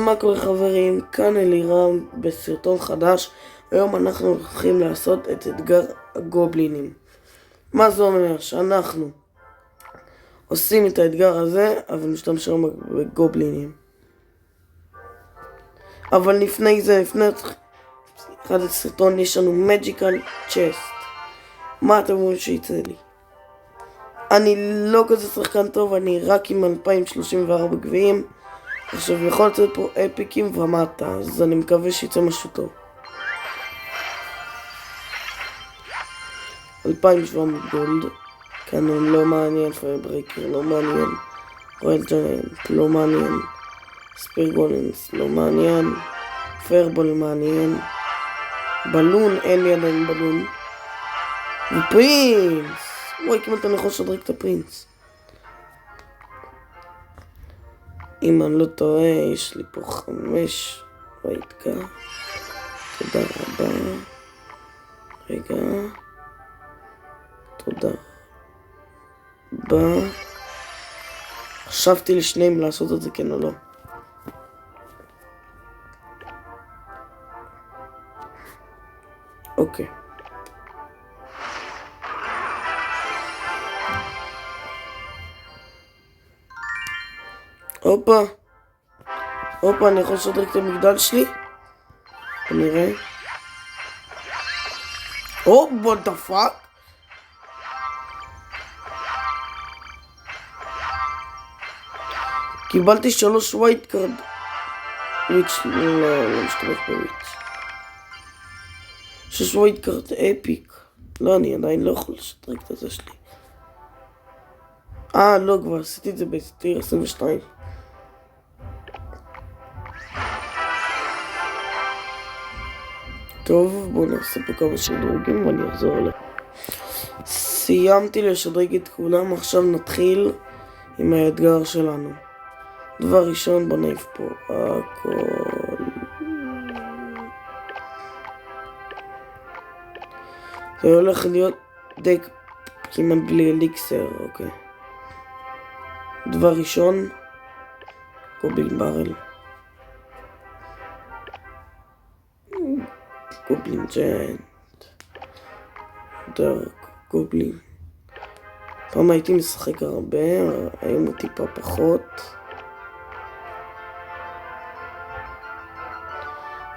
מה קורה חברים, כאן אלירם בסרטון חדש. היום אנחנו הולכים לעשות את אתגר הגובלינים. מה זה אומר? שאנחנו עושים את האתגר הזה, אבל משתמשים בגובלינים. אבל לפני זה, לפני אחד הסרטון, יש לנו מג'יקל צ'סט. מה אתם אומרים שיצא לי? אני לא כזה שחקן טוב, אני רק עם 2034 גביעים. עכשיו יכול לצאת פה אפיקים ומטה, אז אני מקווה שיצא משהו טוב. 2700 גולד, קנון לא מעניין, פיירברייקר לא מעניין, רויאל ג'יינט לא מעניין, ספיר גולנס לא מעניין, פיירבול מעניין, בלון, אין לי עדיין בלון, ופרינס! וואי, כמעט אני יכול לשדרג את הפרינס. אם אני לא טועה, יש לי פה 5 ואתגר. תודה רבה. רגע. תודה רבה. חשבתי לשניהם לעשות את זה כן או לא. אוקיי. הופה, אני יכול לשדרג את המגדל שלי? נראה. what the fuck? קיבלתי 3 ווייט קארד. וויץ' לא משתמש בוויץ'. 6 ווייט קארד אפיק. לא, אני עדיין לא יכול לשדרג את זה שלי. לא, כבר עשיתי את זה בטיר 22. טוב, בואו נעשה פה כמה שדרוגים ואני אחזור אליי. סיימתי לשדרג את כולם, עכשיו נתחיל עם האתגר שלנו. דבר ראשון, בוא נעיף פה הכל. זה הולך להיות דק כמעט בלי אליקסר, אוקיי. דבר ראשון, גובלין ברל. גובלין ג'יינט. דארק גובלין. פעם הייתי משחק הרבה, היום הוא טיפה פחות.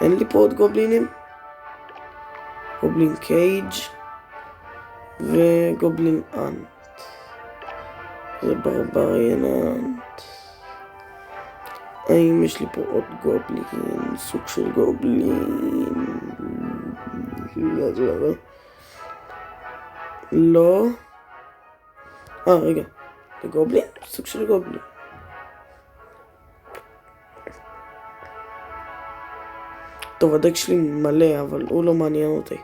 אין לי פה עוד גובלינים. גובלין קייג' וגובלין אנט. זה ברבריאן אנט. האם יש לי פה עוד גובלין? סוג של גובלין. לא. רגע. זה גובלין? סוג של גובלין. טוב, הדק שלי מלא, אבל הוא לא מעניין אותי.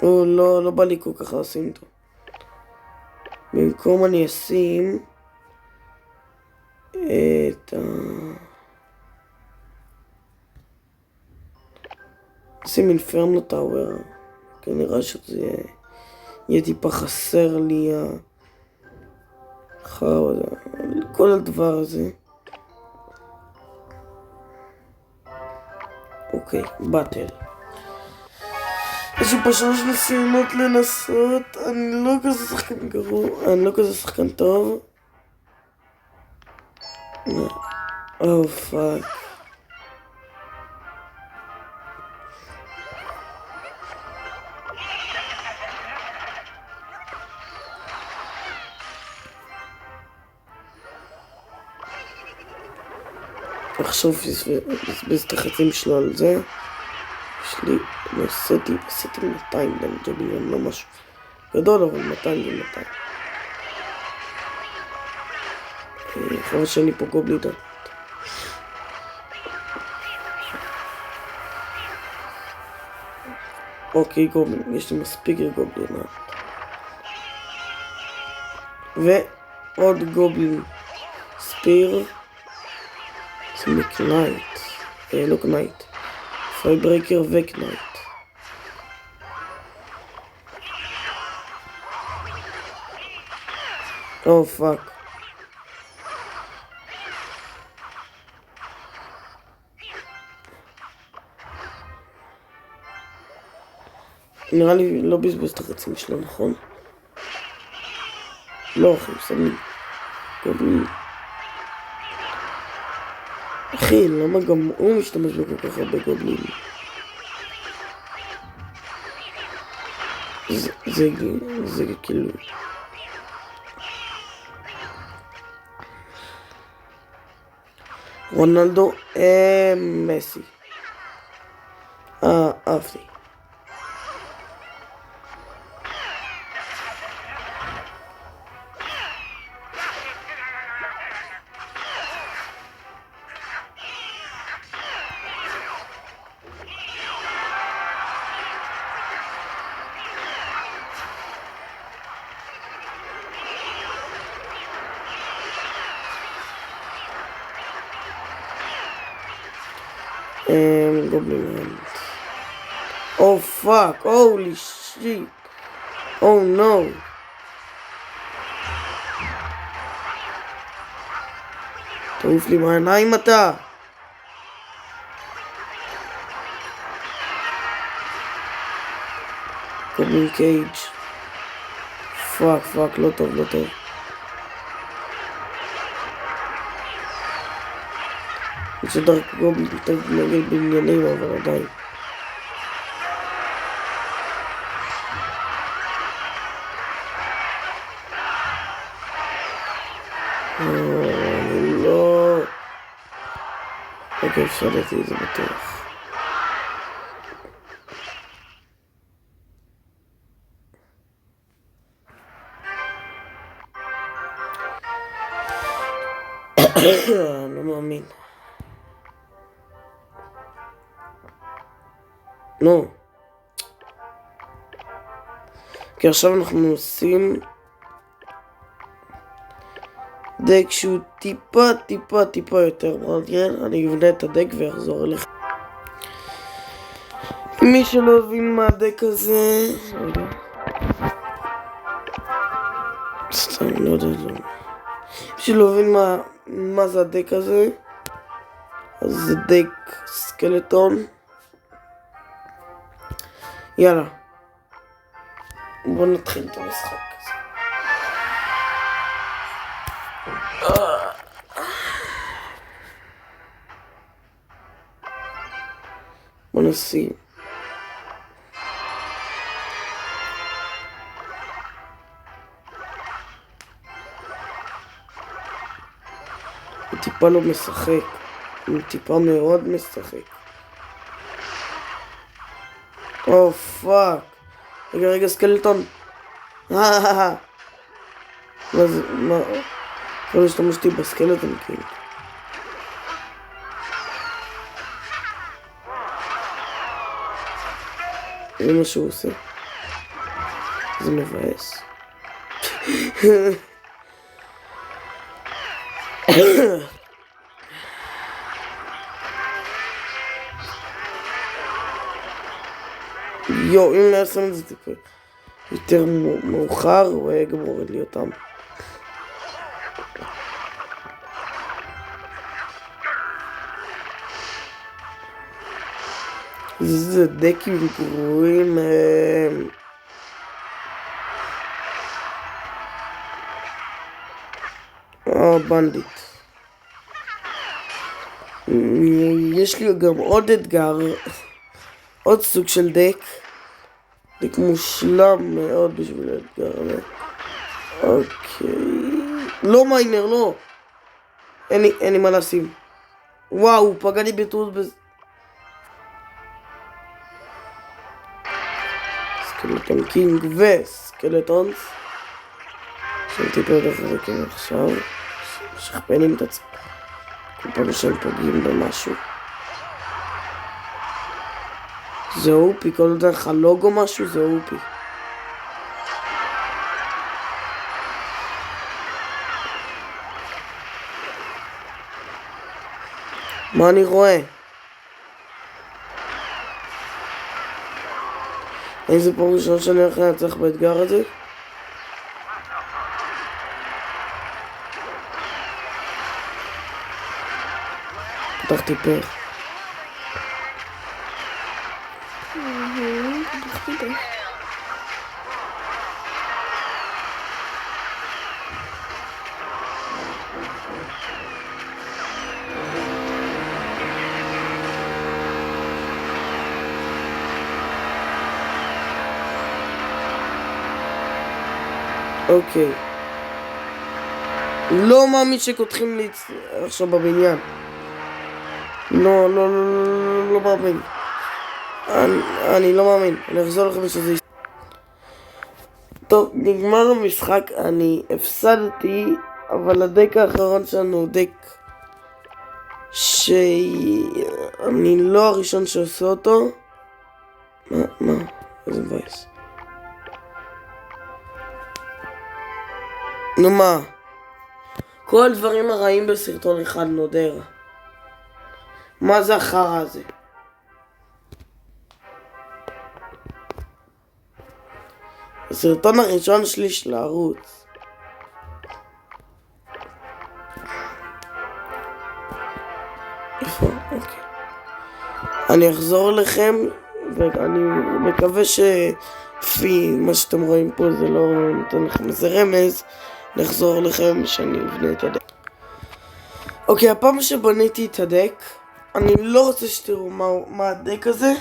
הוא לא בא לי כל כך לשים אותו. במקום אני אשים את שים אינפרנו טאוור. כנראה שזה יהיה טיפה חסר לי כל הדבר הזה. אוקיי, באטל. יש לי פה 3 ניסיונות לנסות. אני לא כזה שחקן גרוע, אני לא כזה שחקן טוב. פאק. עכשיו בזבז את החצים שלו על זה. יש לי, עשיתי 200 דמג' ביום, לא משהו גדול, אבל 200 ו-200. חבל שאני פה גובלינה. אוקיי, גובלין, יש לי מספיק גובלינה. ועוד גובלין ספיר. זה מקנייט. לא קנייט. פיירברייקר וקנייט. פאק. נראה לי לא בזבוז את החצים שלו, נכון? לא, אחי, שמים גובלין. אחי, למה גם הוא משתמש בכל כך הרבה גובלין? זה כאילו... רונלדו, מסי. אהבתי. גובלין. Oh fuck, holy shit. Oh no. תעוף לי מהעיניים אתה. גובלין קייג'. פאק, לא טוב. יש דרך גובלין נגד בניינים, אבל עדיין. אני לא... אוקיי, הפסדתי את זה בטוח. אני לא מאמין. לא. כי עכשיו אנחנו עושים דק שהוא טיפה יותר מעניין. אני אבנה את הדק ואחזור אליך. מי שלא הבין מה הדק הזה... סתם, לא יודע. מי שלא הבין מה זה הדק הזה, אז זה דק סקלטון. יאללה. בוא נתחיל את המשחק הזה. בוא נשים. הוא טיפה לא משחק. הוא טיפה מאוד משחק. או פאק. רגע, סקלטון. מה זה, מה? לא השתמשתי בסקלטון כאילו. זה מה שהוא עושה. זה מבאס. יו, אם נעשה את זה טיפה יותר מאוחר, הוא היה גם מורד לי אותם. זה דקים גרועים. בנדיט. יש לי גם עוד אתגר, עוד סוג של דק. דק מושלם מאוד בשביל האתגר הזה. אוקיי. לא מיינר, לא. אין לי מה לשים. וואו, הוא פגע לי בטעות סקלטון קינג וסקלטונס. של טיפה יותר חזקים עכשיו. שכפנים את עצמם. כל פעם שהם פוגעים במשהו. זה אופי, כל דרך הלוגו משהו זה אופי. מה אני רואה? איזה פעם ראשון שאני הולך לנצח באתגר הזה? פתחתי פר. אוקיי. לא מאמין שקותחים לי עכשיו בבניין. לא, לא, לא, לא, לא מאמין. אני לא מאמין. אני אחזור לכם שזה... טוב, נגמר המשחק. אני הפסדתי, אבל הדק האחרון שלנו הוא דק שאני לא הראשון שעושה אותו. מה? איזה מבאס. נו מה? כל הדברים הרעים בסרטון אחד נודר. מה זה החרא הזה? הסרטון הראשון שלי של הערוץ. איפה? אוקיי. אני אחזור לכם, ואני מקווה שפי מה שאתם רואים פה זה לא נותן לכם איזה רמז. נחזור לכם שאני אבנה את הדק. אוקיי, הפעם שבניתי את הדק, אני לא רוצה שתראו מה הדק הזה.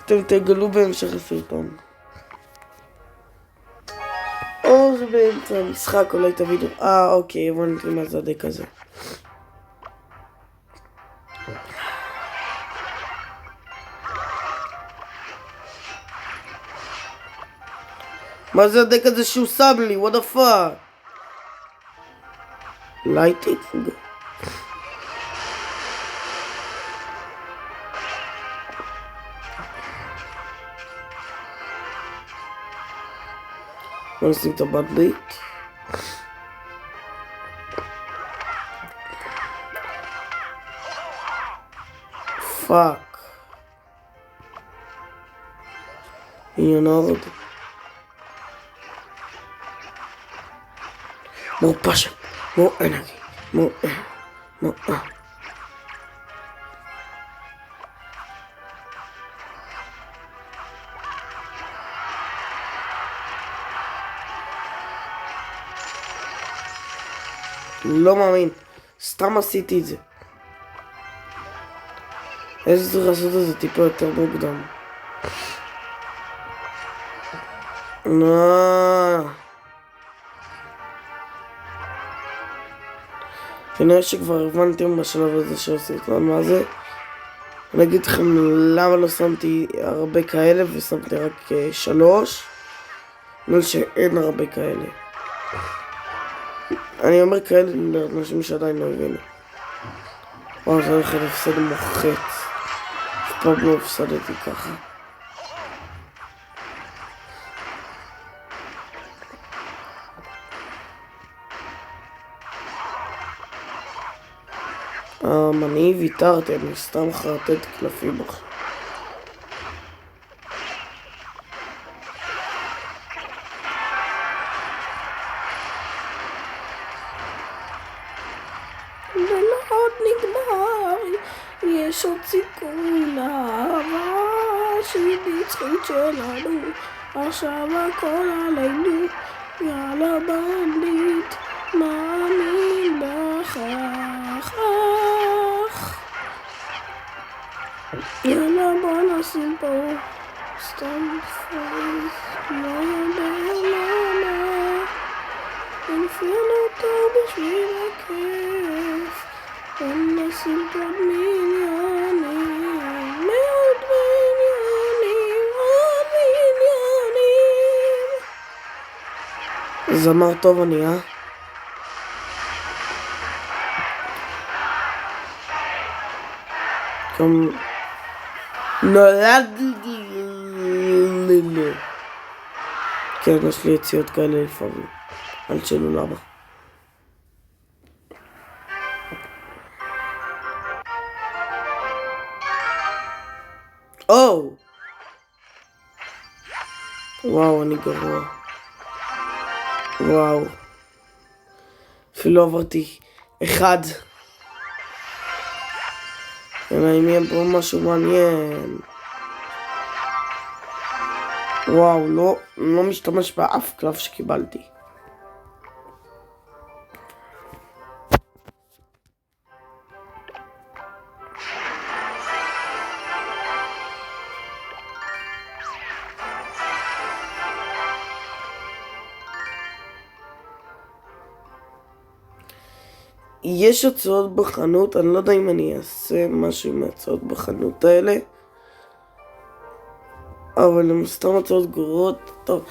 אתם תגלו בהמשך הסרטון. או זה באמצע המשחק, אולי תבינו. אוקיי, הבנתי מה זה הדק הזה. מה זה הדק הזה שהוא שם לי? what the fuck? lighting. בוא נשים את הבטבית. פאק. עניין עוד. more passion, more energy, more לא מאמין, סתם עשיתי את זה. איזה צריך לעשות את זה טיפה יותר מוקדם. כנראה שכבר הבנתם בשלב הזה של הסרטון מה זה. אני אגיד לכם למה לא שמתי הרבה כאלה ושמתי רק 3. בגלל שאין הרבה כאלה. אני אומר כאלה לאנשים שעדיין לא הבינו. וואו, זה הולך להפסד מוחץ. אף פעם לא הפסדתי ככה. אני ויתרתי, אני סתם חרטט קלפים עכשיו. ולא עוד נגמר, יש עוד סיכוי לאהבה שהיא נצחית שלנו, עכשיו הכל עלינו, יאללה בנית, מאמין בכך. יאללה בוא נשים פה סתם פרייז, לא יודע למה, נפעל אותו בשביל הכיף, בוא נשים פה מיליונים, מאוד מיליונים, עוד מיליונים. זמר טוב אני, גם נולדתי. כן, יש לי יציאות כאלה לפעמים. אל תשאלו למה. וואו, אני גרוע. וואו. אפילו עברתי 1. אלא אם יהיה פה משהו מעניין. וואו, לא משתמש באף קלף שקיבלתי. יש הצעות בחנות, אני לא יודע אם אני אעשה משהו עם ההצעות בחנות האלה, אבל הם סתם הצעות גרועות. טוב,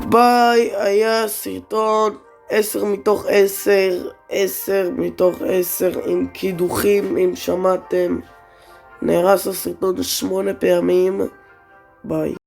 ביי, היה סרטון 10 מתוך 10, 10 מתוך 10 עם קידוחים, אם שמעתם. נהרס הסרטון 8 פעמים. ביי.